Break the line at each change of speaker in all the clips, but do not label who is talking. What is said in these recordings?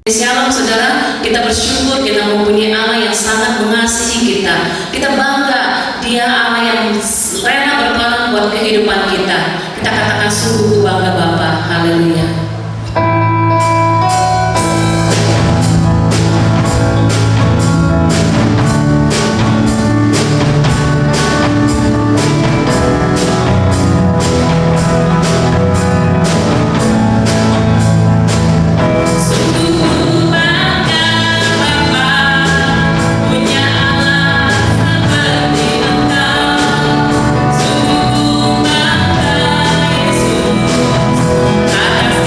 Shalom saudara, kita bersyukur kita mempunyai Allah yang sangat mengasihi kita. Kita bangga, Dia Allah yang rela berkorban buat kehidupan kita. Kita katakan sungguh bangga Bapa. Haleluya.
Atas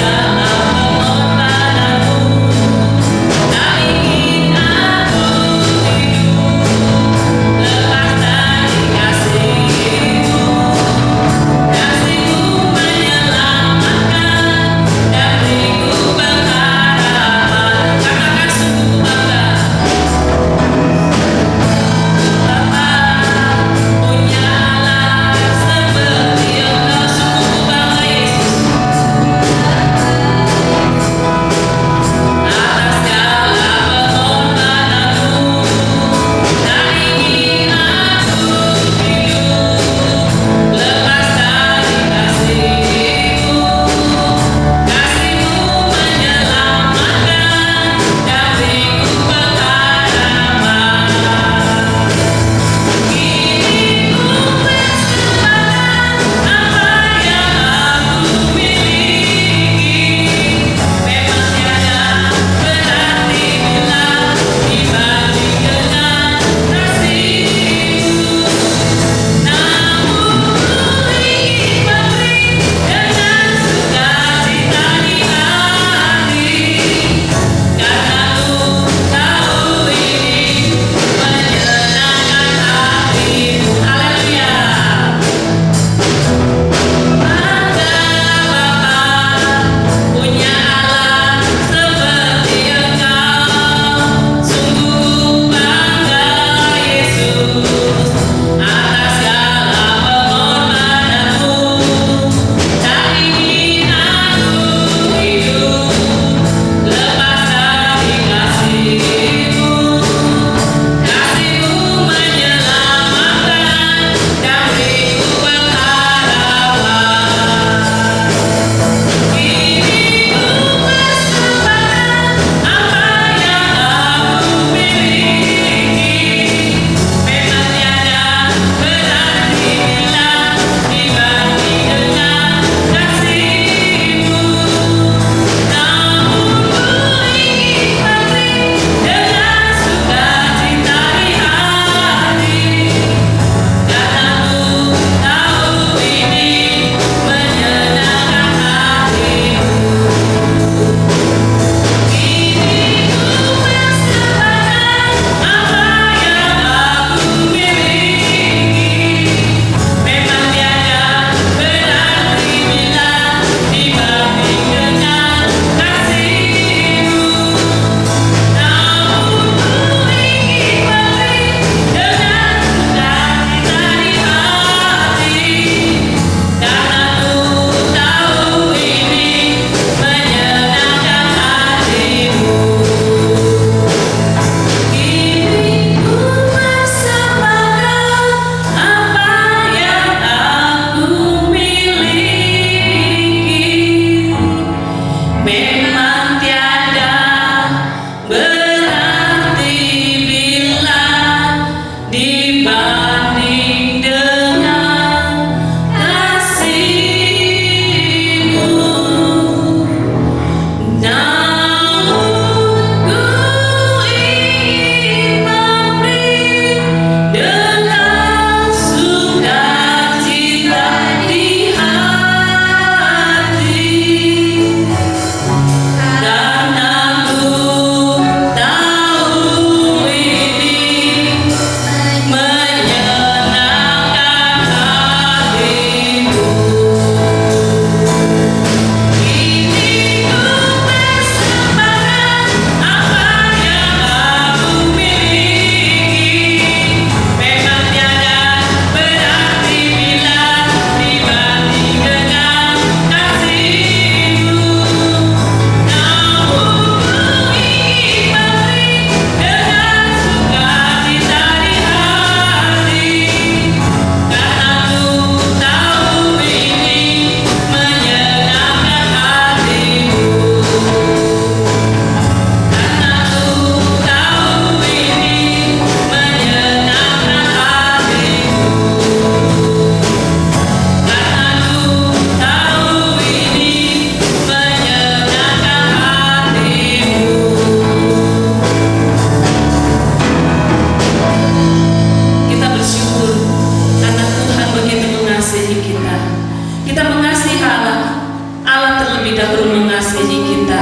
Kita mengasihi Allah. Allah terlebih dahulu mengasihi kita.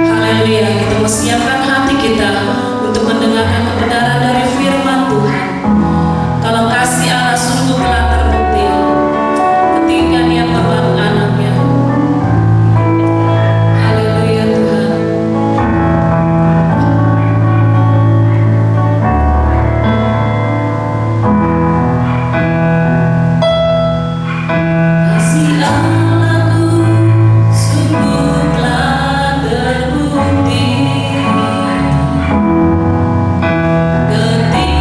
Haleluya. Kita mempersiapkan hati kita untuk mendengarkan kebenaran dari firman Tuhan. Kalau kasih Allah sungguh telah terbukti ketika Dia membawa anaknya. Haleluya Tuhan. Kasih Allahku sungguh telah terbukti ketika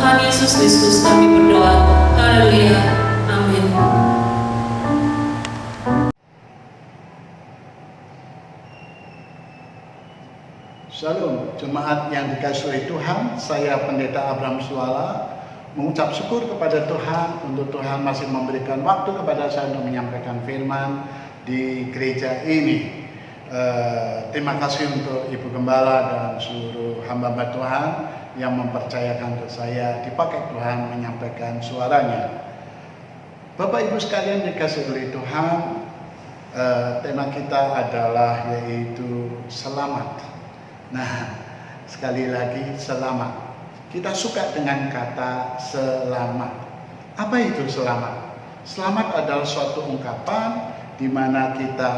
Tuhan Yesus Kristus kami berdoa. Haleluya. Amin.
Shalom, jemaat yang dikasihi oleh Tuhan. Saya Pendeta Abraham Suala mengucap syukur kepada Tuhan untuk Tuhan masih memberikan waktu kepada saya untuk menyampaikan firman di gereja ini. Terima kasih untuk Ibu Gembala dan seluruh hamba-hamba Tuhan yang mempercayakan untuk saya dipakai Tuhan menyampaikan suaranya. Bapak Ibu sekalian dikasihi oleh Tuhan, tema kita adalah yaitu selamat. Nah, sekali lagi selamat. Kita suka dengan kata selamat. Apa itu selamat? Selamat adalah suatu ungkapan di mana kita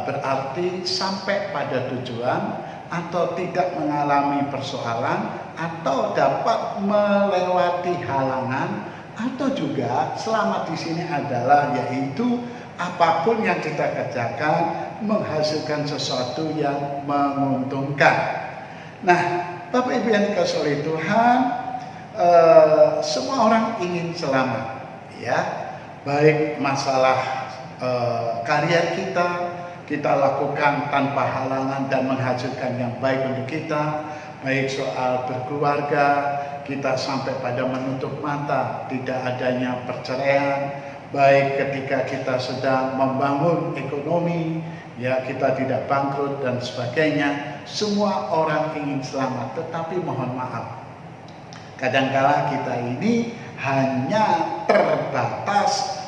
berarti sampai pada tujuan atau tidak mengalami persoalan atau dapat melewati halangan, atau juga selamat di sini adalah yaitu apapun yang kita kerjakan menghasilkan sesuatu yang menguntungkan. Nah, Bapak Ibu yang dikasihi oleh Tuhan, semua orang ingin selamat, ya. Baik masalah karya kita lakukan tanpa halangan dan menghasilkan yang baik untuk kita. Baik soal berkeluarga, kita sampai pada menutup mata tidak adanya perceraian. Baik ketika kita sedang membangun ekonomi, ya kita tidak bangkrut dan sebagainya. Semua orang ingin selamat, tetapi mohon maaf, kadangkala kita ini hanya terbatas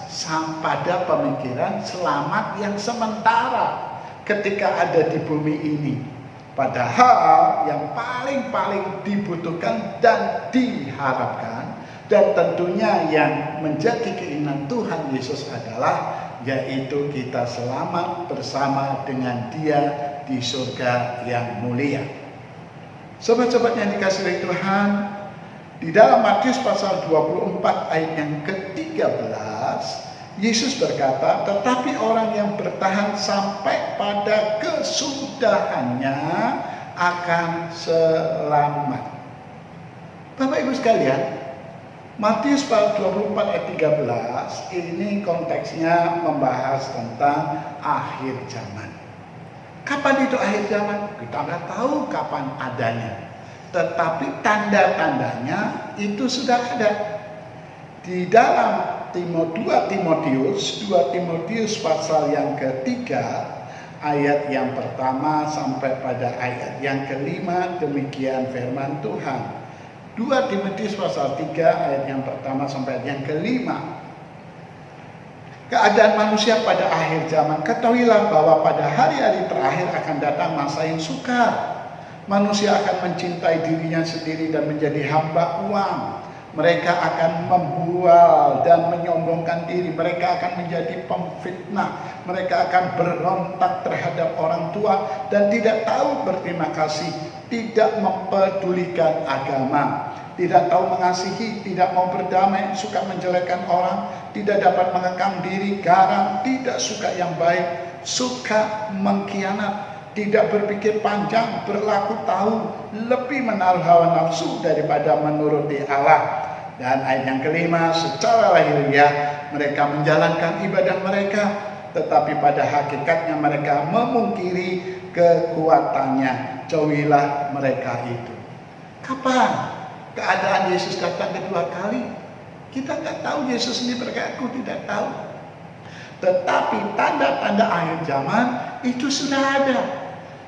pada pemikiran selamat yang sementara ketika ada di bumi ini. Padahal yang paling dibutuhkan dan diharapkan dan tentunya yang menjadi keinginan Tuhan Yesus adalah yaitu kita selamat bersama dengan Dia di surga yang mulia. Sobat-sobat yang dikasihi oleh Tuhan, di dalam Matius pasal 24 ayat yang ke-13, Yesus berkata, tetapi orang yang bertahan sampai pada kesudahannya akan selamat. Bapak Ibu sekalian, Matius pasal 24 ayat 13 ini konteksnya membahas tentang akhir zaman. Kapan itu akhir zaman? Kita nggak tahu kapan adanya. Tetapi tanda-tandanya itu sudah ada. Di dalam 2 Timotius pasal yang ketiga ayat yang pertama sampai pada ayat yang kelima, demikian firman Tuhan. 2 Timotius pasal 3 ayat yang pertama sampai ayat yang kelima. Keadaan manusia pada akhir zaman. Ketahuilah bahwa pada hari-hari terakhir akan datang masa yang sukar. Manusia akan mencintai dirinya sendiri dan menjadi hamba uang. Mereka akan membual dan menyombongkan diri. Mereka akan menjadi pemfitnah. Mereka akan berontak terhadap orang tua dan tidak tahu berterima kasih. Tidak mempedulikan agama, tidak tahu mengasihi, tidak mau berdamai, suka menjelekkan orang, tidak dapat mengekang diri, garang, tidak suka yang baik, suka mengkhianat, tidak berpikir panjang, berlaku tahu, lebih menaruh hawa nafsu daripada menuruti Allah. Dan ayat yang kelima, secara lahiriah mereka menjalankan ibadah mereka, tetapi pada hakikatnya mereka memungkiri kekuatannya. Jauhilah mereka itu. Kapan keadaan Yesus datang kedua kali? Kita nggak tahu. Yesus ini berkata, aku tidak tahu. Tetapi tanda-tanda akhir zaman itu sudah ada.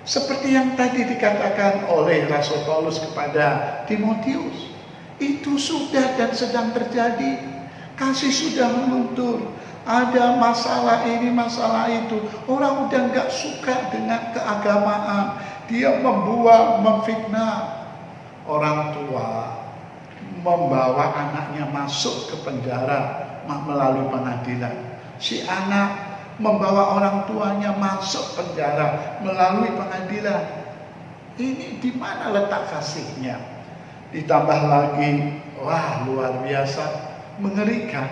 Seperti yang tadi dikatakan oleh Rasul Paulus kepada Timotius. Itu sudah dan sedang terjadi. Kasih sudah meluntur. Ada masalah ini, masalah itu. Orang udah nggak suka dengan keagamaan. Dia membual, memfitnah. Orang tua membawa anaknya masuk ke penjara melalui pengadilan. Si anak membawa orang tuanya masuk penjara melalui pengadilan. Ini di mana letak kasihnya? Ditambah lagi, wah luar biasa, mengerikan.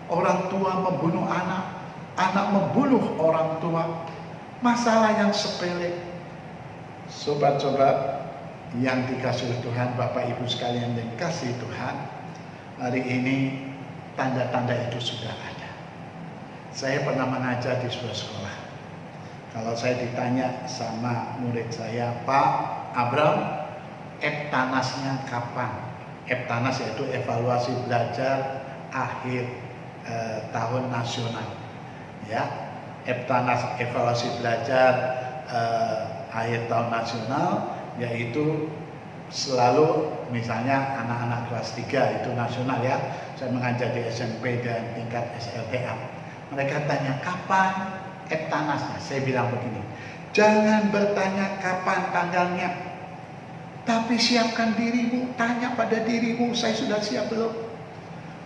Orang tua membunuh anak, anak membunuh orang tua. Masalah yang sepele. Sobat-sobat, yang dikasihi Tuhan, Bapak Ibu sekalian yang dikasihi Tuhan, hari ini tanda-tanda itu sudah ada. Saya pernah mengajar di sebuah sekolah. Kalau saya ditanya sama murid saya, Pak Abram, Eptanasnya kapan? Eptanas yaitu evaluasi belajar akhir tahun nasional. Ya, Eptanas evaluasi belajar akhir tahun nasional, yaitu selalu misalnya anak-anak kelas 3 itu nasional ya. Saya mengajar di SMP dan tingkat SLTA. Mereka tanya kapan Eptanasnya. Saya bilang begini, jangan bertanya kapan tanggalnya, tapi siapkan dirimu, tanya pada dirimu, saya sudah siap belum?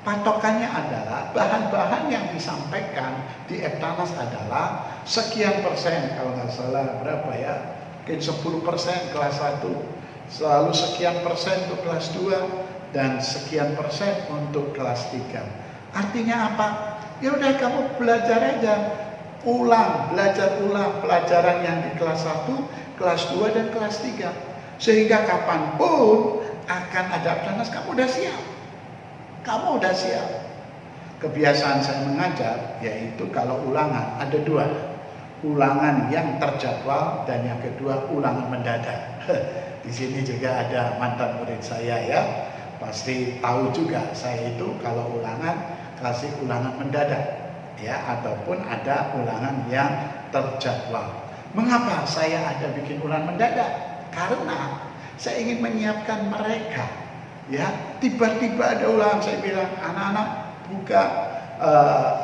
Patokannya adalah bahan-bahan yang disampaikan di Eptanas adalah sekian persen, kalau nggak salah berapa ya, mungkin 10% kelas 1, selalu sekian persen untuk kelas 2, dan sekian persen untuk kelas 3. Artinya apa? Ya udah kamu belajar aja, belajar ulang pelajaran yang di kelas 1, kelas 2, dan kelas 3. Sehingga kapanpun akan ada Eptanas, kamu udah siap. Kamu udah siap. Kebiasaan saya mengajar yaitu kalau ulangan ada 2, ulangan yang terjadwal dan yang kedua ulangan mendadak. Di sini juga ada mantan murid saya ya, pasti tahu juga saya itu kalau ulangan kasih ulangan mendadak ya, ataupun ada ulangan yang terjadwal. Mengapa saya ada bikin ulangan mendadak? Karena saya ingin menyiapkan mereka. Ya, tiba-tiba ada ulangan, saya bilang anak-anak buka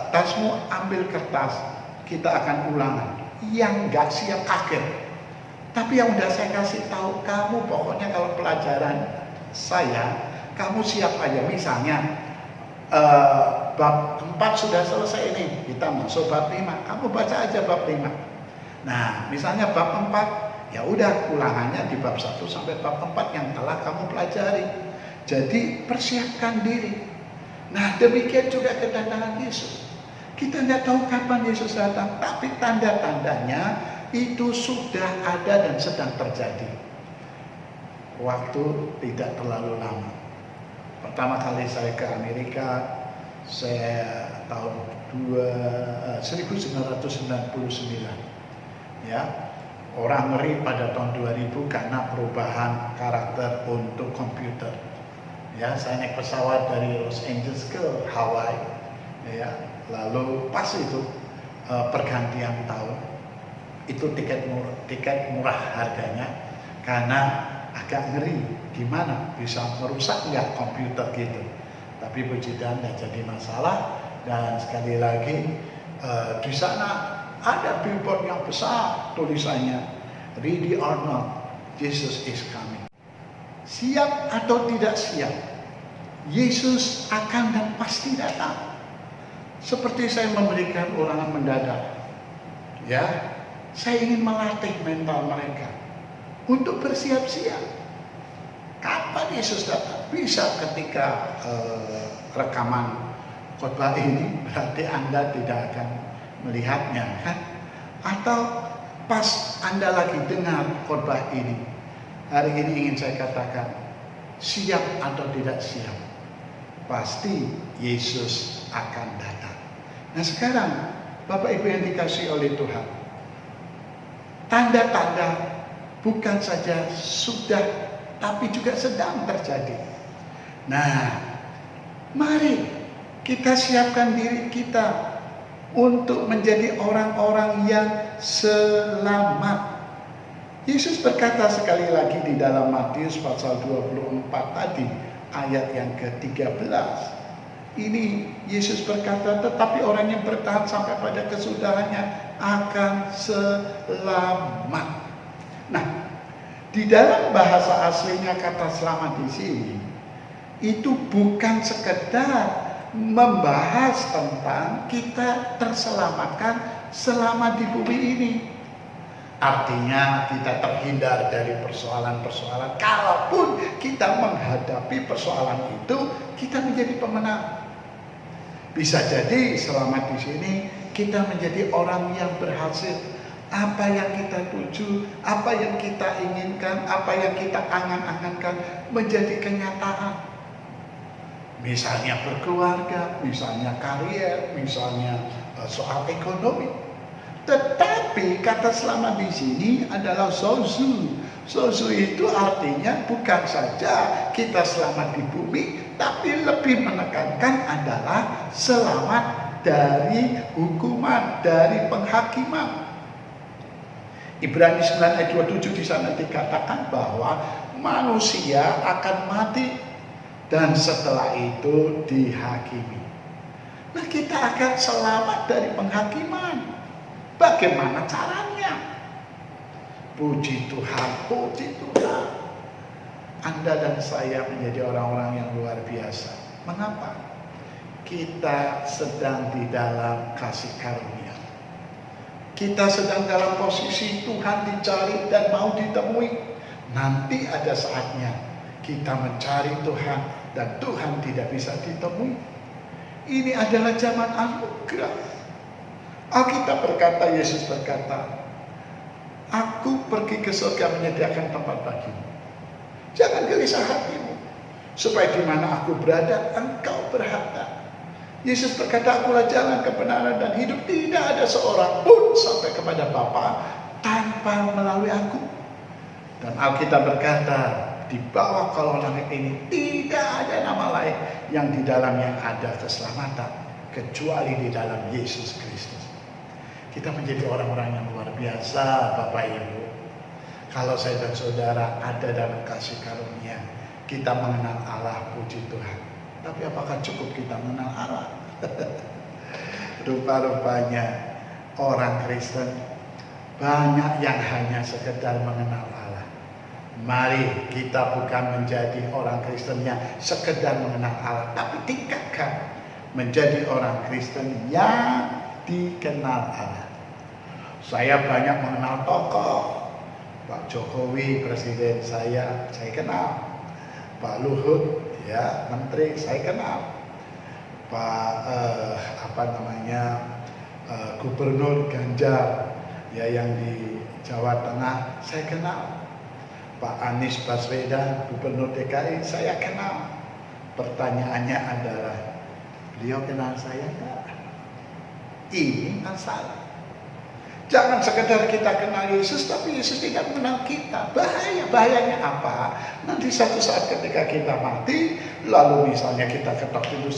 tasmu, ambil kertas, kita akan ulangan. Yang nggak siap kaget. Tapi yang udah saya kasih tahu, kamu pokoknya kalau pelajaran saya, kamu siap aja. Misalnya bab 4 sudah selesai ini, kita masuk bab 5, kamu baca aja bab 5. Nah, misalnya bab 4, ya udah ulangannya di bab 1 sampai bab 4 yang telah kamu pelajari. Jadi persiapkan diri. Nah, demikian juga kedatangan Yesus. Kita nggak tahu kapan Yesus datang, tapi tanda-tandanya itu sudah ada dan sedang terjadi. Waktu tidak terlalu lama. Pertama kali saya ke Amerika, saya tahun 1999. Ya, orang ngeri pada tahun 2000 karena perubahan karakter untuk komputer. Ya, saya naik pesawat dari Los Angeles ke Hawaii, ya, lalu pas itu pergantian tahun, itu tiket murah harganya, karena agak ngeri, gimana bisa merusak nggak komputer gitu. Tapi puji Tuhan nggak jadi masalah, dan sekali lagi di sana ada billboard yang besar tulisannya, ready or not, Jesus is coming. Siap atau tidak siap, Yesus akan dan pasti datang. Seperti saya memberikan ulangan mendadak, ya, saya ingin melatih mental mereka untuk bersiap-siap. Kapan Yesus datang? Bisa ketika rekaman khotbah ini, berarti Anda tidak akan melihatnya, kan? Atau pas Anda lagi dengar khotbah ini. Hari ini ingin saya katakan, siap atau tidak siap, pasti Yesus akan datang. Nah sekarang, Bapak Ibu yang dikasihi oleh Tuhan, tanda-tanda bukan saja sudah, tapi juga sedang terjadi. Nah, mari kita siapkan diri kita untuk menjadi orang-orang yang selamat. Yesus berkata sekali lagi di dalam Matius pasal 24 tadi, ayat yang ke-13. Ini Yesus berkata, tetapi orang yang bertahan sampai pada kesudahannya akan selamat. Nah, di dalam bahasa aslinya kata selamat di sini, itu bukan sekedar membahas tentang kita terselamatkan selama di bumi ini. Artinya kita terhindar dari persoalan-persoalan. Kalaupun kita menghadapi persoalan itu, kita menjadi pemenang. Bisa jadi selamat di sini kita menjadi orang yang berhasil. apa yang kita tuju, apa yang kita inginkan, apa yang kita angan-angankan menjadi kenyataan. Misalnya berkeluarga, misalnya karier, misalnya soal ekonomi. Tetapi kata selamat di sini adalah sozu. Sozu itu artinya bukan saja kita selamat di bumi, tapi lebih menekankan adalah selamat dari hukuman, dari penghakiman. Ibrani 9 ayat 27 di sana dikatakan bahwa manusia akan mati dan setelah itu dihakimi. Nah, kita akan selamat dari penghakiman. Bagaimana caranya? Puji Tuhan, puji Tuhan. Anda dan saya menjadi orang-orang yang luar biasa. Mengapa? Kita sedang di dalam kasih karunia. Kita sedang dalam posisi Tuhan dicari dan mau ditemui. Nanti ada saatnya kita mencari Tuhan dan Tuhan tidak bisa ditemui. Ini adalah zaman anugerah. Alkitab berkata, Yesus berkata, Aku pergi ke surga menyediakan tempat bagimu. Jangan gelisah hatimu, supaya di mana aku berada, engkau berada. Yesus berkata, Akulah jalan, kebenaran, dan hidup. Tidak ada seorang pun sampai kepada Bapa tanpa melalui aku. Dan Alkitab berkata, di bawah kolong langit ini tidak ada nama lain yang di dalamnya ada keselamatan kecuali di dalam Yesus Kristus. Kita menjadi orang-orang yang luar biasa, Bapak Ibu. Kalau saya dan saudara ada dalam kasih karunia, kita mengenal Allah, puji Tuhan. Tapi apakah cukup kita mengenal Allah? Rupa-rupanya orang Kristen banyak yang hanya sekedar mengenal Allah. Mari kita bukan menjadi orang Kristen yang sekedar mengenal Allah, tapi tingkatkan menjadi orang Kristen yang dikenal Allah. Saya banyak mengenal tokoh. Pak Jokowi, presiden saya kenal. Pak Luhut, ya, menteri saya kenal. Pak Gubernur Ganjar, ya, yang di Jawa Tengah saya kenal. Pak Anies Baswedan, Gubernur DKI saya kenal. Pertanyaannya adalah, beliau kenal saya enggak? Ini masalah. Jangan sekedar kita kenal Yesus, tapi Yesus tidak mengenal kita. Bahayanya apa? Nanti satu saat ketika kita mati, lalu misalnya kita ketok pintu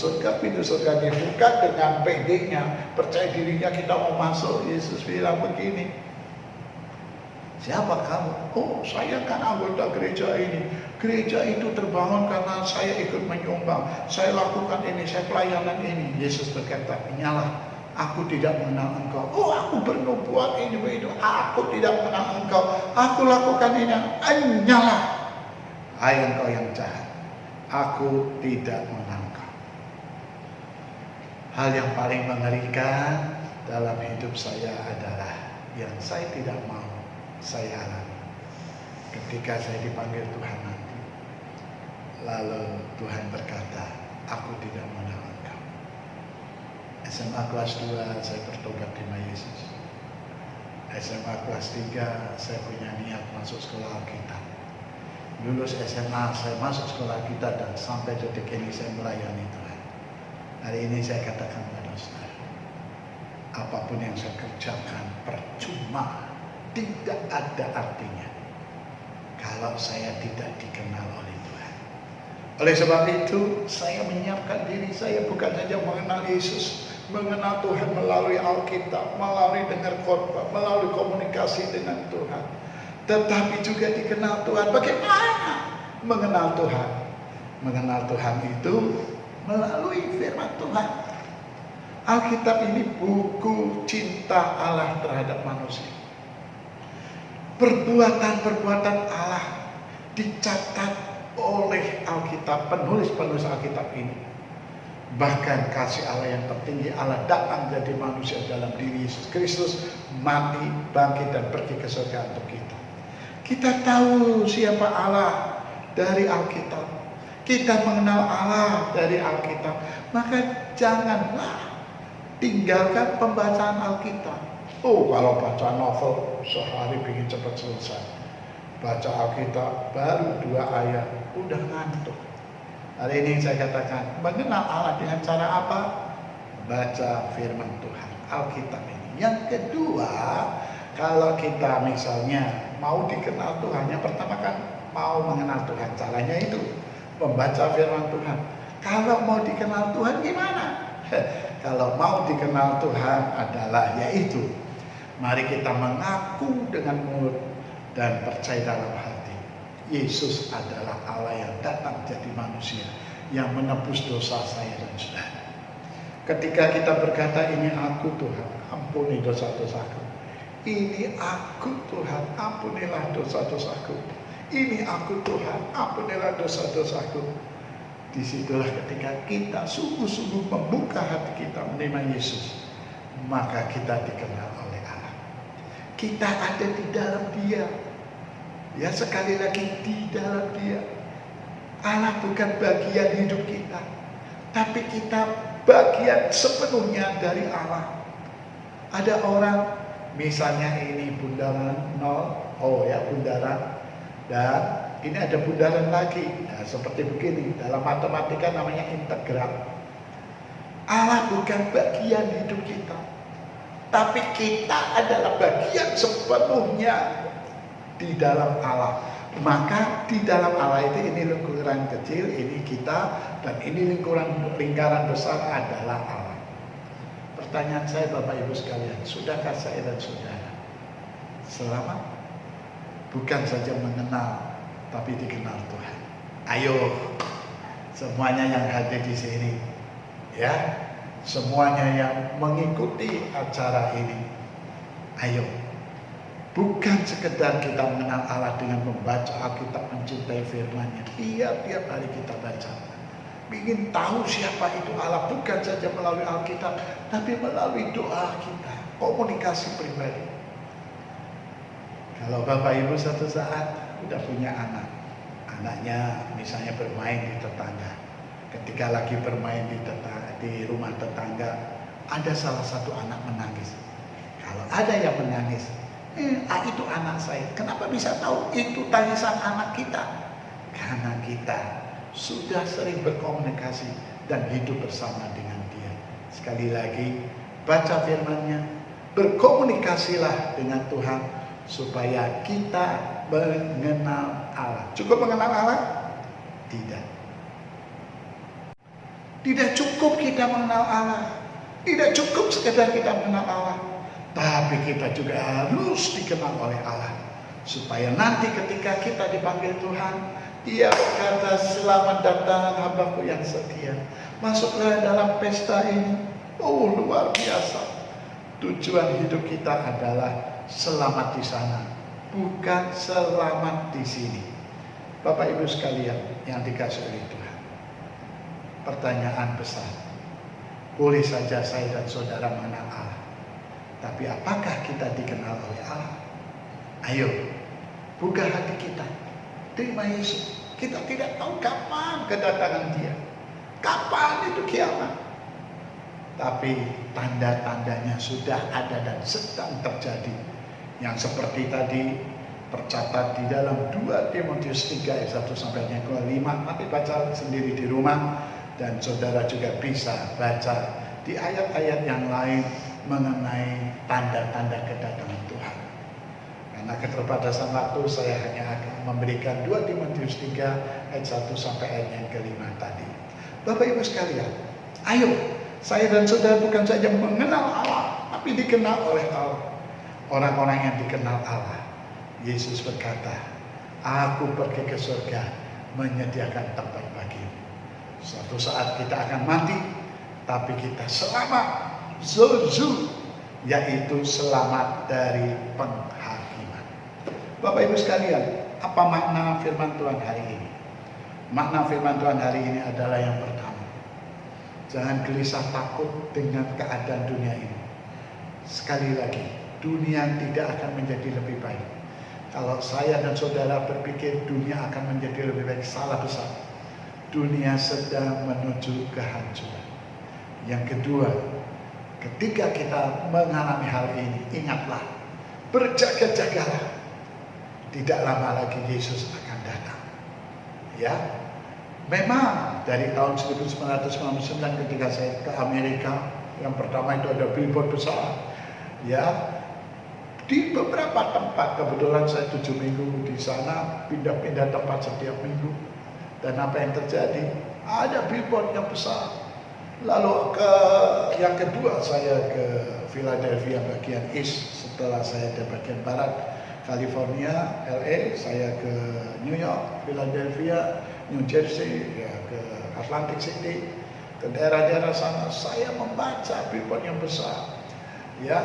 surga dibuka dengan pedenya, percaya dirinya kita mau masuk. Yesus bilang begini, siapa kamu? Oh, saya kan anggota gereja ini. Gereja itu terbangun karena saya ikut menyumbang. Saya lakukan ini, saya pelayanan ini. Yesus berkata, inyalah, aku tidak mengenal engkau. Oh, aku bernubuat ini. Aku tidak mengenal engkau. Aku lakukan ini. Inyalah, hai engkau yang jahat. Aku tidak mengenal engkau. Hal yang paling mengerikan dalam hidup saya adalah yang saya tidak mau saya alami. Ketika saya dipanggil Tuhan nanti, lalu Tuhan berkata, aku tidak mengenal engkau. SMA kelas 2 saya bertobat terima Yesus. SMA kelas 3 saya punya niat masuk sekolah Alkitab. Lulus SMA saya masuk sekolah Alkitab dan sampai detik ini saya melayani Tuhan. Hari ini saya katakan pada saudara, apapun yang saya kerjakan percuma, tidak ada artinya kalau saya tidak dikenal oleh Tuhan. Oleh sebab itu, saya menyiapkan diri saya bukan saja mengenal Yesus, mengenal Tuhan melalui Alkitab, melalui dengar khotbah, melalui komunikasi dengan Tuhan, tetapi juga dikenal Tuhan. Bagaimana mengenal Tuhan? Mengenal Tuhan itu melalui firman Tuhan. Alkitab ini buku cinta Allah terhadap manusia. Perbuatan-perbuatan Allah dicatat oleh Alkitab, penulis-penulis Alkitab ini. Bahkan kasih Allah yang tertinggi, Allah datang jadi manusia dalam diri Yesus Kristus, mati, bangkit, dan pergi ke surga untuk kita. Kita tahu siapa Allah dari Alkitab. Kita mengenal Allah dari Alkitab. Maka janganlah tinggalkan pembacaan Alkitab. Oh, kalau baca novel sehari ingin cepat selesai. Baca Alkitab baru 2 ayat, udah ngantuk. Hari ini saya katakan, mengenal Allah dengan cara apa? Baca firman Tuhan, Alkitab ini. Yang kedua, kalau kita misalnya mau dikenal Tuhan, yang pertama kan mau mengenal Tuhan, caranya itu membaca firman Tuhan. Kalau mau dikenal Tuhan gimana? Kalau mau dikenal Tuhan adalah yaitu mari kita mengaku dengan mulut dan percaya dalam hati Yesus adalah Allah yang datang jadi manusia yang menebus dosa saya dan saudara. Ketika kita berkata ini aku Tuhan, ampuni dosa-dosaku. Ini aku Tuhan, ampunilah dosa-dosaku. Ini aku Tuhan, ampunilah dosa-dosaku. Disitulah ketika kita sungguh-sungguh membuka hati kita menerima Yesus, maka kita dikenal oleh Allah. Kita ada di dalam Dia. Ya, sekali lagi di dalam Dia. Allah bukan bagian hidup kita, tapi kita bagian sepenuhnya dari Allah. Ada orang misalnya ini bundaran 0, oh ya bundaran, dan ini ada bundaran lagi, nah, seperti begini. Dalam matematika namanya integral. Allah bukan bagian hidup kita, tapi kita adalah bagian sepenuhnya di dalam Allah. Maka di dalam Allah itu ini lingkaran kecil, ini kita, dan ini lingkaran besar adalah Allah. Pertanyaan saya Bapak Ibu sekalian, sudahkah saya dan saudara selamat? Bukan saja mengenal, tapi dikenal Tuhan. Ayo, semuanya yang hadir di sini, ya, semuanya yang mengikuti acara ini, ayo, bukan sekedar kita mengenal Allah dengan membaca Alkitab, mencintai firman-Nya. Tiap hari kita baca. Ingin tahu siapa itu Allah, bukan saja melalui Alkitab, tapi melalui doa kita, komunikasi pribadi. Kalau Bapak Ibu satu saat udah punya anak, anaknya misalnya bermain di tetangga. Ketika lagi bermain di rumah tetangga, ada salah satu anak menangis. Kalau ada yang menangis, itu anak saya. Kenapa bisa tahu itu tangisan anak kita? Karena kita sudah sering berkomunikasi dan hidup bersama dengan Dia. Sekali lagi, baca firman-Nya, berkomunikasilah dengan Tuhan supaya kita mengenal Allah. Cukup mengenal Allah? Tidak. Tidak cukup kita mengenal Allah. Tidak cukup sekedar kita mengenal Allah. Tapi kita juga harus dikenal oleh Allah. Supaya nanti ketika kita dipanggil Tuhan, Dia berkata, selamat datang hambaku yang setia. Masuklah dalam pesta ini. Oh, luar biasa. Tujuan hidup kita adalah selamat di sana, bukan selamat di sini. Bapak Ibu sekalian yang dikasihi oleh Tuhan, pertanyaan besar. Boleh saja saya dan saudara mengenal Allah, tapi apakah kita dikenal oleh Allah? Ayo, buka hati kita, terima Yesus. Kita tidak tahu kapan kedatangan Dia, kapan itu kiamat. Tapi tanda-tandanya sudah ada dan sedang terjadi. Yang seperti tadi tercatat di dalam 2 Timotius 3 ayat 1 sampai yang ke-5. Nanti baca sendiri di rumah, dan saudara juga bisa baca di ayat-ayat yang lain mengenai tanda-tanda kedatangan Tuhan. Karena keterbatasan waktu, saya hanya akan memberikan 2 Timotius 3 ayat 1 sampai ayat yang ke-5 tadi. Bapak Ibu sekalian, ayo, saya dan saudara bukan saja mengenal Allah, tapi dikenal oleh Allah. Orang-orang yang dikenal Allah, Yesus berkata, aku pergi ke surga menyediakan tempat bagimu. Suatu saat kita akan mati, tapi kita selamat, zozu, yaitu selamat dari penghakiman. Bapak Ibu sekalian, apa makna firman Tuhan hari ini? Makna firman Tuhan hari ini adalah yang pertama, jangan gelisah takut dengan keadaan dunia ini. Sekali lagi, dunia tidak akan menjadi lebih baik. Kalau saya dan saudara berpikir dunia akan menjadi lebih baik, salah besar. Dunia sedang menuju kehancuran. Yang kedua, ketika kita mengalami hal ini, ingatlah, berjaga-jagalah. Tidak lama lagi Yesus akan datang. Ya, memang dari tahun 1999 ketika saya ke Amerika, yang pertama itu ada billboard besar. Ya, di beberapa tempat, kebetulan saya 7 minggu di sana, pindah-pindah tempat setiap minggu. Dan apa yang terjadi? Ada billboard yang besar. Lalu yang kedua saya ke Philadelphia bagian East, setelah saya ke bagian Barat, California, LA, saya ke New York, Philadelphia, New Jersey, ya, ke Atlantic City, ke daerah-daerah sana, saya membaca billboard yang besar. Ya,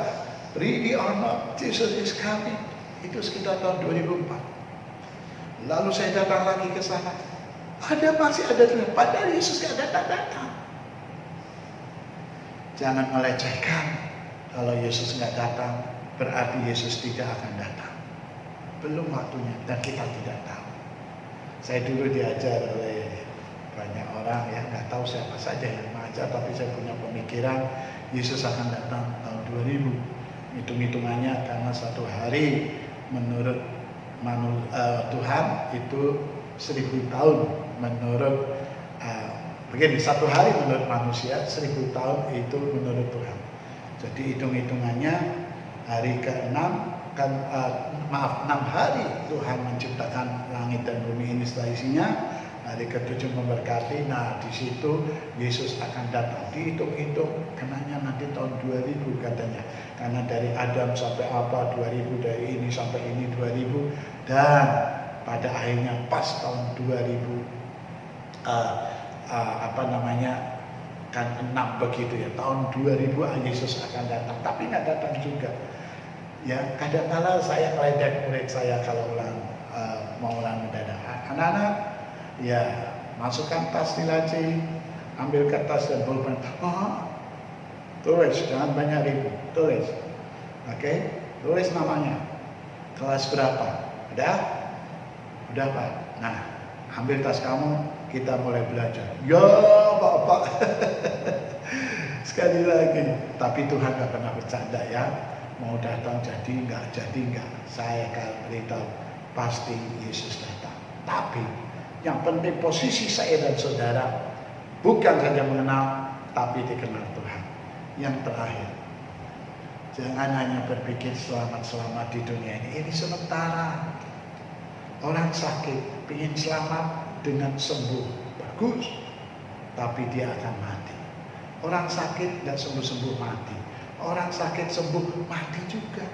ready or not, Jesus is coming. Itu sekitar tahun 2004. Lalu saya datang lagi ke sana. Masih ada tulisan, padahal Yesus gak datang-datang. Jangan melecehkan. Kalau Yesus gak datang, berarti Yesus tidak akan datang. Belum waktunya, dan kita tidak tahu. Saya dulu diajar oleh banyak orang, ya nggak tahu siapa saja yang mengajar, tapi saya punya pemikiran Yesus akan datang tahun 2000. Hitung-hitungannya karena satu hari menurut Tuhan itu 1000 tahun, menurut begini, satu hari menurut manusia, 1000 tahun itu menurut Tuhan. Jadi hitung-hitungannya hari ke-6 kan 6 hari Tuhan menciptakan langit dan bumi ini setelah isinya. Hari ke-7 memberkati. Nah, di situ Yesus akan datang. Dihitung-hitung kenanya nanti tahun 2000 katanya. Karena dari Adam sampai apa 2000, dari ini sampai ini 2000, dan pada akhirnya pas tahun 2000 kan 6 begitu ya. Tahun 2000 Yesus akan datang, tapi nggak datang juga. Ya, kadang-kala saya ngeledek murid saya kalau mau ulang mendadak. Anak-anak, ya, masukkan tas di laci, ambil kertas dan pulpen. Tulis, jangan banyak ribut. Tulis, oke? Tulis namanya. Kelas berapa? Udah Pak. Nah, ambil tas kamu, kita mulai belajar. Ya Bapak. Sekali lagi, tapi Tuhan gak pernah bercanda ya. Mau datang jadi enggak. Saya akan beritahu, pasti Yesus datang. Tapi yang penting posisi saya dan saudara bukan saja mengenal, tapi dikenal Tuhan. Yang terakhir, jangan hanya berpikir selamat-selamat di dunia ini. Ini sementara. Orang sakit ingin selamat dengan sembuh, bagus, tapi dia akan mati. Orang sakit tidak sembuh-sembuh mati. Orang sakit sembuh mati juga.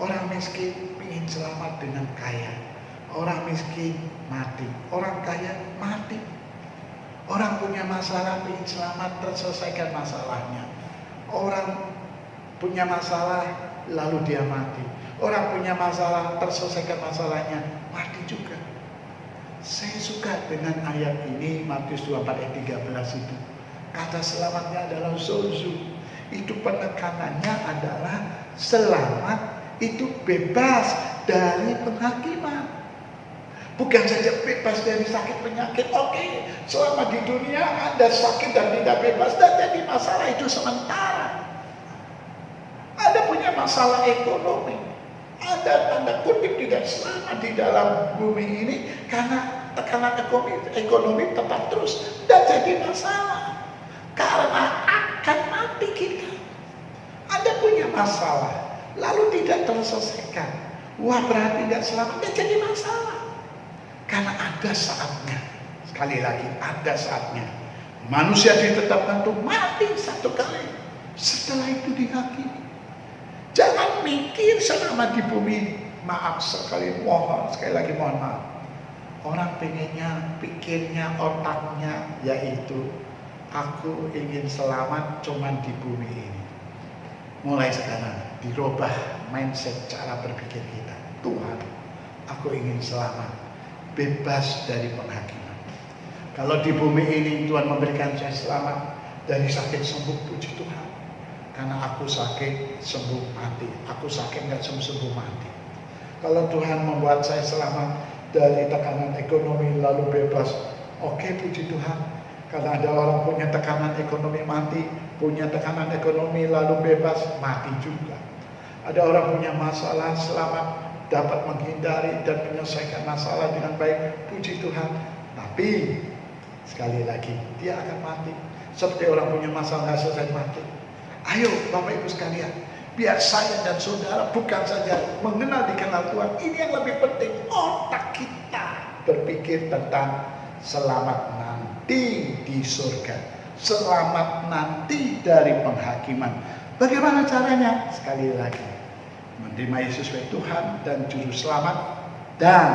Orang miskin ingin selamat dengan kaya. Orang miskin mati. Orang kaya mati. Orang punya masalah ingin selamat, terselesaikan masalahnya. Orang punya masalah lalu dia mati. Orang punya masalah, terselesaikan masalahnya, mati juga. Saya suka dengan ayat ini, Matius 24 ayat 13 itu. Kata selamatnya adalah sozo. Itu penekanannya adalah selamat itu bebas dari penghakiman. Bukan saja bebas dari sakit penyakit. Oke, selama di dunia Anda sakit dan tidak bebas, dan jadi masalah itu sementara. Anda punya masalah ekonomi, Anda tanda kutip tidak selamat di dalam bumi ini karena tekanan ekonomi tetap terus dan jadi masalah. Karena akan mati kita. Anda punya masalah lalu tidak terselesaikan, wah berarti tidak selamat, dan jadi masalah. Karena ada saatnya, sekali lagi ada saatnya manusia ditetapkan untuk mati satu kali, setelah itu dihakimi. Jangan mikir selama di bumi, maaf sekali lagi mohon maaf. Orang pikirnya, otaknya yaitu aku ingin selamat cuman di bumi ini. Mulai sekarang dirubah mindset cara berpikir kita. Tuhan, aku ingin selamat, bebas dari penghakiman. Kalau di bumi ini Tuhan memberikan saya selamat dari sakit sembuh, puji Tuhan. Karena aku sakit sembuh mati, aku sakit nggak sembuh mati. Kalau Tuhan membuat saya selamat dari tekanan ekonomi lalu bebas, oke, puji Tuhan. Karena ada orang punya tekanan ekonomi mati, punya tekanan ekonomi lalu bebas, mati juga. Ada orang punya masalah, selamat, dapat menghindari dan menyelesaikan masalah dengan baik, puji Tuhan. Tapi sekali lagi dia akan mati. Seperti orang punya masalah nggak selesai mati. Ayo Bapak Ibu sekalian, biar saya dan saudara bukan saja mengenal dikenal Tuhan. Ini yang lebih penting, otak kita berpikir tentang selamat nanti di surga, selamat nanti dari penghakiman. Bagaimana caranya? Sekali lagi, menerima Yesus sebagai Tuhan dan Juru Selamat. Dan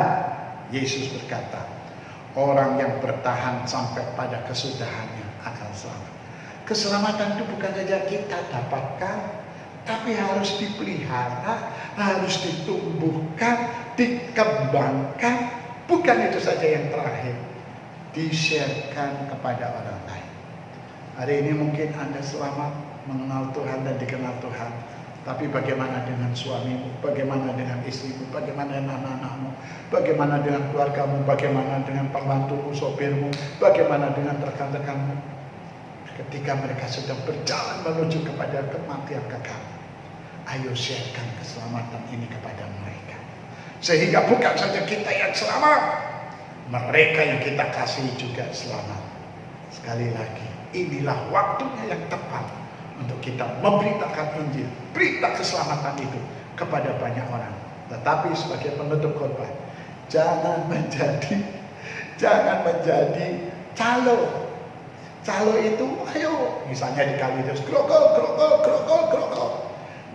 Yesus berkata, orang yang bertahan sampai pada kesudahannya akan selamat. Keselamatan itu bukan saja kita dapatkan, tapi harus dipelihara, harus ditumbuhkan, dikembangkan. Bukan itu saja yang terakhir, di-sharekan kepada orang lain. Hari ini mungkin Anda selamat mengenal Tuhan dan dikenal Tuhan, tapi bagaimana dengan suamimu, bagaimana dengan istrimu, bagaimana dengan anak-anakmu, bagaimana dengan keluargamu, bagaimana dengan pembantumu, sopirmu, bagaimana dengan rekan-rekanmu ketika mereka sedang berjalan menuju kepada kematian kekal. Ayo sharekan keselamatan ini kepada mereka, sehingga bukan saja kita yang selamat, mereka yang kita kasih juga selamat. Sekali lagi, inilah waktunya yang tepat untuk kita memberitakan Injil, berita keselamatan itu kepada banyak orang. Tetapi sebagai penutup khotbah, jangan menjadi calo. Calo itu, ayo, misalnya di Kalideres, grogol.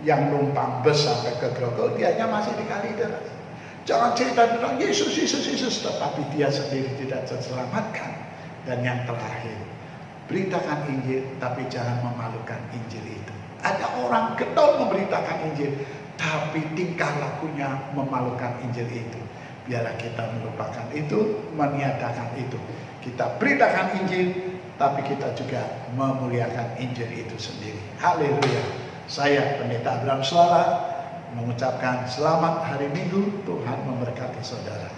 Yang numpang bus sampai ke Grogol, dianya masih di Kalideres. Jangan cerita tentang Yesus, tetapi dia sendiri tidak terselamatkan. Dan yang terakhir, beritakan Injil, tapi jangan memalukan Injil itu. Ada orang getol memberitakan Injil, tapi tingkah lakunya memalukan Injil itu. Biarlah kita melupakan itu, meniadakan itu. Kita beritakan Injil, tapi kita juga memuliakan Injil itu sendiri. Haleluya. Saya Pendeta Abraham Suala mengucapkan selamat hari Minggu. Tuhan memberkati saudara.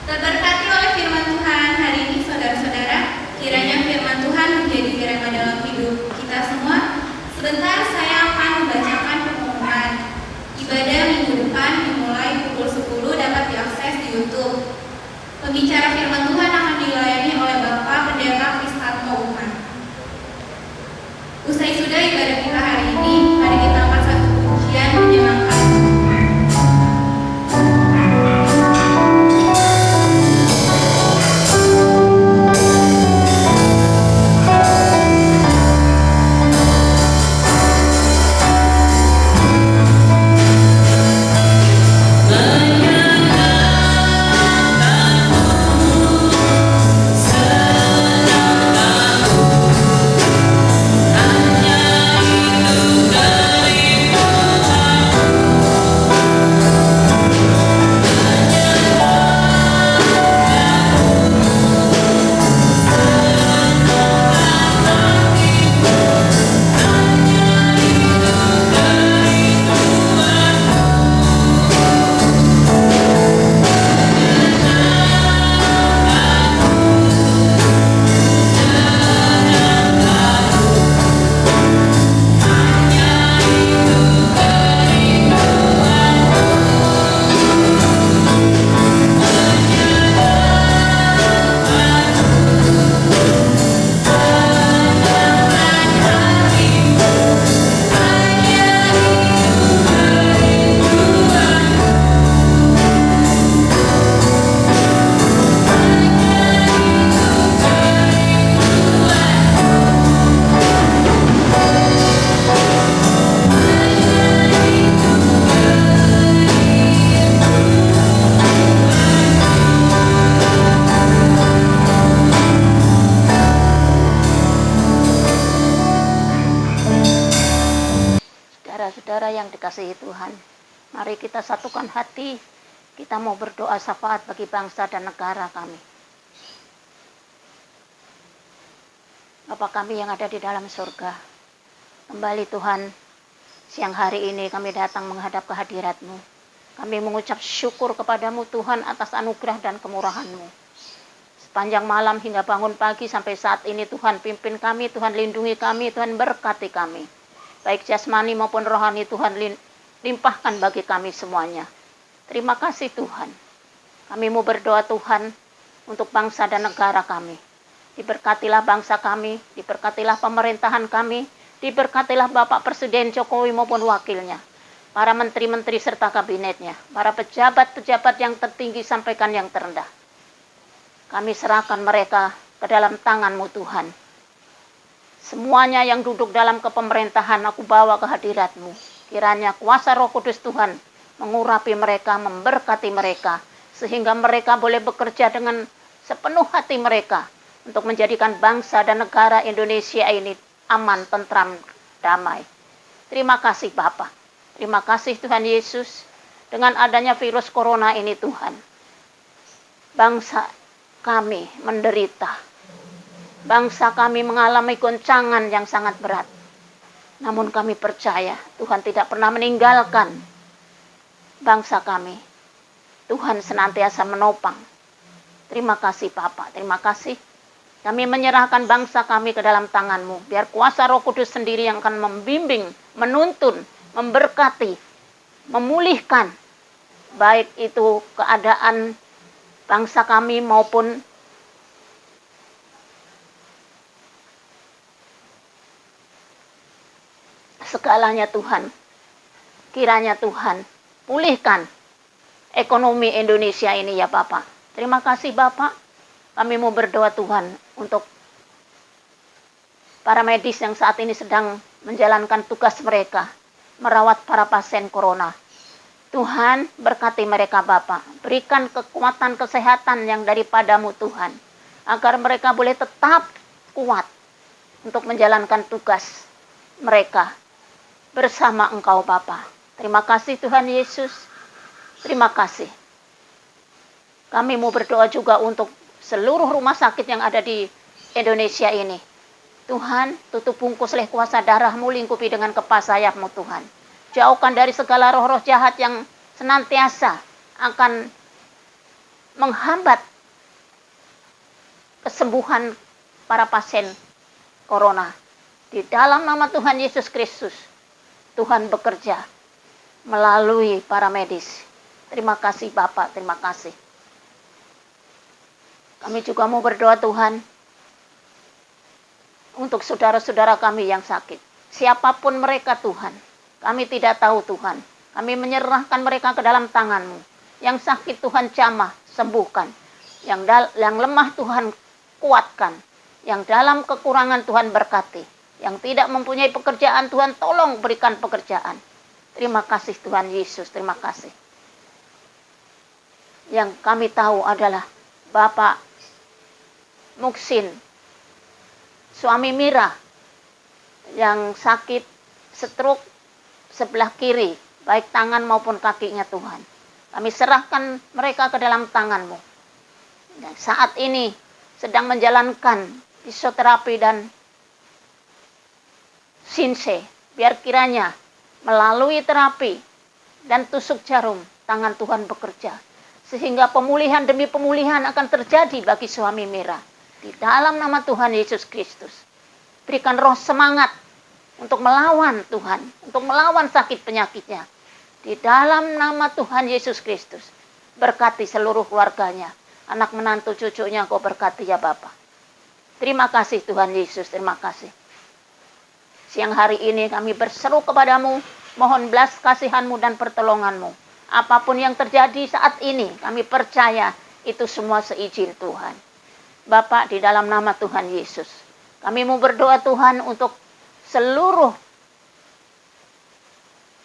Terberkati oleh firman Tuhan hari ini saudara-saudara. Kiranya firman Tuhan menjadi kirema dalam hidup kita semua. Sebentar saya akan membacakan pengumuman. Ibadah minggu depan dimulai pukul 10 dapat diakses di YouTube. Pembicara firman Tuhan akan dilayani oleh Bapak Pendeta Kristanto Uman. Usai sudah ibadah kita hari ini, mari kita angkat satu pujian menyenangkan.
Saudara-saudara yang dikasihi Tuhan, mari kita satukan hati, kita mau berdoa syafaat bagi bangsa dan negara kami. Bapa kami yang ada di dalam surga, kembali Tuhan, siang hari ini kami datang menghadap kehadirat-Mu. Kami mengucap syukur kepadamu Tuhan atas anugerah dan kemurahan-Mu. sepanjang malam hingga bangun pagi sampai saat ini. Tuhan pimpin kami, Tuhan lindungi kami, Tuhan berkati kami. Baik jasmani maupun rohani Tuhan limpahkan bagi kami semuanya. Terima kasih Tuhan. Kami mau berdoa Tuhan untuk bangsa dan negara kami. Diberkatilah bangsa kami, diberkatilah pemerintahan kami, diberkatilah Bapak Presiden Jokowi maupun wakilnya, para menteri-menteri serta kabinetnya, para pejabat-pejabat yang tertinggi sampaikan yang terendah. Kami serahkan mereka ke dalam tangan-Mu Tuhan. Semuanya yang duduk dalam kepemerintahan aku bawa ke hadirat-Mu. Kiranya kuasa Roh Kudus Tuhan mengurapi mereka, memberkati mereka, sehingga mereka boleh bekerja dengan sepenuh hati mereka untuk menjadikan bangsa dan negara Indonesia ini aman, tentram, damai. Terima kasih Bapa. Terima kasih Tuhan Yesus. Dengan adanya virus corona ini Tuhan, bangsa kami menderita. Bangsa kami mengalami goncangan yang sangat berat. Namun kami percaya Tuhan tidak pernah meninggalkan bangsa kami. Tuhan senantiasa menopang. Terima kasih Bapa, terima kasih. Kami menyerahkan bangsa kami ke dalam tangan-Mu. Biar kuasa Roh Kudus sendiri yang akan membimbing, menuntun, memberkati, memulihkan. Baik itu keadaan bangsa kami maupun segalanya Tuhan. Kiranya Tuhan pulihkan ekonomi Indonesia ini ya Bapak. Terima kasih Bapak. Kami mau berdoa Tuhan untuk para medis yang saat ini sedang menjalankan tugas mereka, merawat para pasien corona. Tuhan berkati mereka Bapak. Berikan kekuatan kesehatan yang daripada-Mu Tuhan. Agar mereka boleh tetap kuat untuk menjalankan tugas mereka bersama Engkau Bapa. Terima kasih Tuhan Yesus. Terima kasih. Kami mau berdoa juga untuk seluruh rumah sakit yang ada di Indonesia ini. Tuhan, tutup bungkuslah kuasa darah-Mu, lingkupi dengan kepas sayap-Mu Tuhan. Jauhkan dari segala roh-roh jahat yang senantiasa akan menghambat kesembuhan para pasien corona. Di dalam nama Tuhan Yesus Kristus, Tuhan bekerja melalui para medis. Terima kasih Bapak, terima kasih. Kami juga mau berdoa Tuhan untuk saudara-saudara kami yang sakit. Siapapun mereka Tuhan, kami tidak tahu Tuhan. Kami menyerahkan mereka ke dalam tangan-Mu. Yang sakit Tuhan jamah, sembuhkan. Yang lemah Tuhan kuatkan. Yang dalam kekurangan Tuhan berkati. Yang tidak mempunyai pekerjaan Tuhan tolong berikan pekerjaan. Terima kasih Tuhan Yesus, terima kasih. Yang kami tahu adalah Bapak Muksin, suami Mira, yang sakit stroke sebelah kiri, baik tangan maupun kakinya Tuhan. Kami serahkan mereka ke dalam tangan-Mu. Dan saat ini sedang menjalankan fisioterapi dan sinse. Biar kiranya melalui terapi dan tusuk jarum, tangan Tuhan bekerja. Sehingga pemulihan demi pemulihan akan terjadi bagi suami Mira. Di dalam nama Tuhan Yesus Kristus. Berikan roh semangat untuk melawan Tuhan. Untuk melawan sakit penyakitnya. Di dalam nama Tuhan Yesus Kristus. Berkati seluruh keluarganya. Anak menantu cucunya Kau berkati ya Bapa. Terima kasih Tuhan Yesus. Terima kasih. Siang hari ini kami berseru kepadamu. Mohon belas kasihan-Mu dan pertolongan-Mu. Apapun yang terjadi saat ini. Kami percaya itu semua seizin Tuhan. Bapak, di dalam nama Tuhan Yesus, kami mau berdoa Tuhan untuk seluruh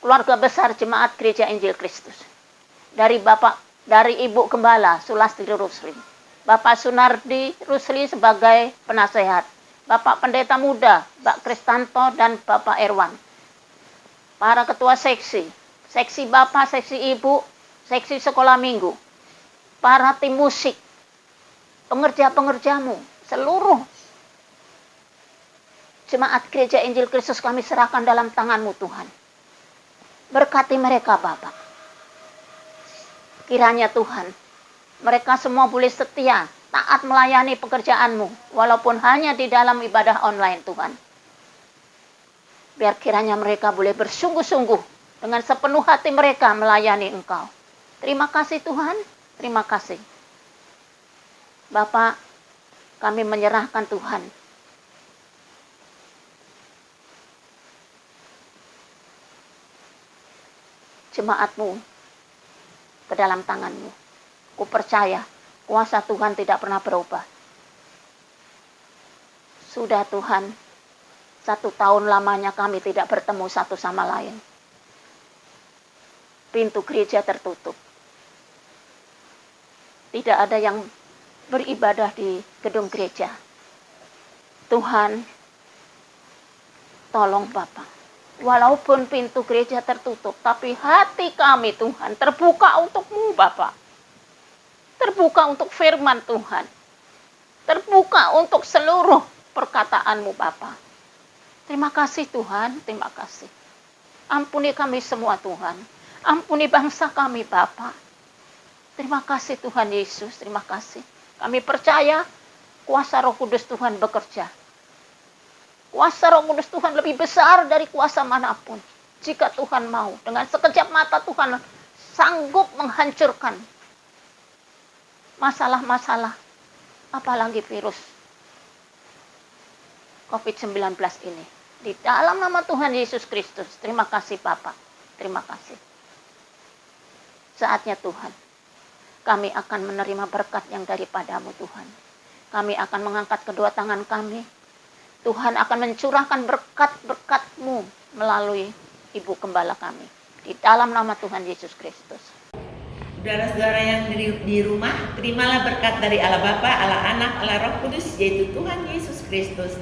keluarga besar Jemaat Gereja Injil Kristus. Dari Ibu Gembala Sulastri Rusli, Bapak Sunardi Rusli sebagai penasehat, Bapak Pendeta Muda, Pak Kristanto dan Bapak Erwan, para ketua seksi Bapak, seksi Ibu, seksi sekolah minggu, para tim musik, pengerja-pengerja-Mu, seluruh Jemaat Gereja Injil Kristus kami serahkan dalam tangan-Mu Tuhan. Berkati mereka Bapak. Kiranya Tuhan, mereka semua boleh setia taat melayani pekerjaanmu, walaupun hanya di dalam ibadah online Tuhan. Biar kiranya mereka boleh bersungguh-sungguh dengan sepenuh hati mereka melayani Engkau. Terima kasih Tuhan, terima kasih. Bapak, kami menyerahkan Tuhan. Jemaat-Mu ke dalam tangan-Mu. Ku percaya kuasa Tuhan tidak pernah berubah. Sudah Tuhan, 1 tahun lamanya kami tidak bertemu satu sama lain. Pintu gereja tertutup. Tidak ada yang beribadah di gedung gereja. Tuhan, tolong Bapa. Walaupun pintu gereja tertutup, tapi hati kami Tuhan terbuka untuk-Mu Bapa. Terbuka untuk firman Tuhan. Terbuka untuk seluruh perkataan-Mu Bapa. Terima kasih Tuhan, terima kasih. Ampuni kami semua Tuhan. Ampuni bangsa kami Bapa. Terima kasih Tuhan Yesus, terima kasih. Kami percaya kuasa Roh Kudus Tuhan bekerja. Kuasa Roh Kudus Tuhan lebih besar dari kuasa manapun. Jika Tuhan mau, dengan sekejap mata Tuhan sanggup menghancurkan masalah-masalah, apalagi virus COVID-19 ini. Di dalam nama Tuhan Yesus Kristus, terima kasih Bapa, terima kasih. Saatnya Tuhan, kami akan menerima berkat yang daripada-Mu Tuhan. Kami akan mengangkat kedua tangan kami. Tuhan akan mencurahkan berkat-berkat-Mu melalui Ibu Gembala kami. Di dalam nama Tuhan Yesus Kristus.
Saudara-saudara yang di rumah, terimalah berkat dari Allah Bapa, Allah Anak, Allah Roh Kudus, yaitu Tuhan Yesus Kristus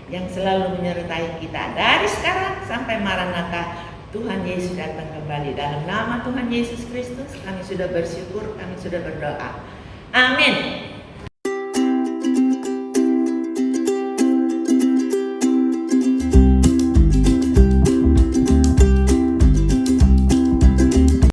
yang selalu menyertai kita dari sekarang sampai Maranatha. Tuhan Yesus datang kembali. Dalam nama Tuhan Yesus Kristus kami sudah bersyukur, kami sudah berdoa. Amin.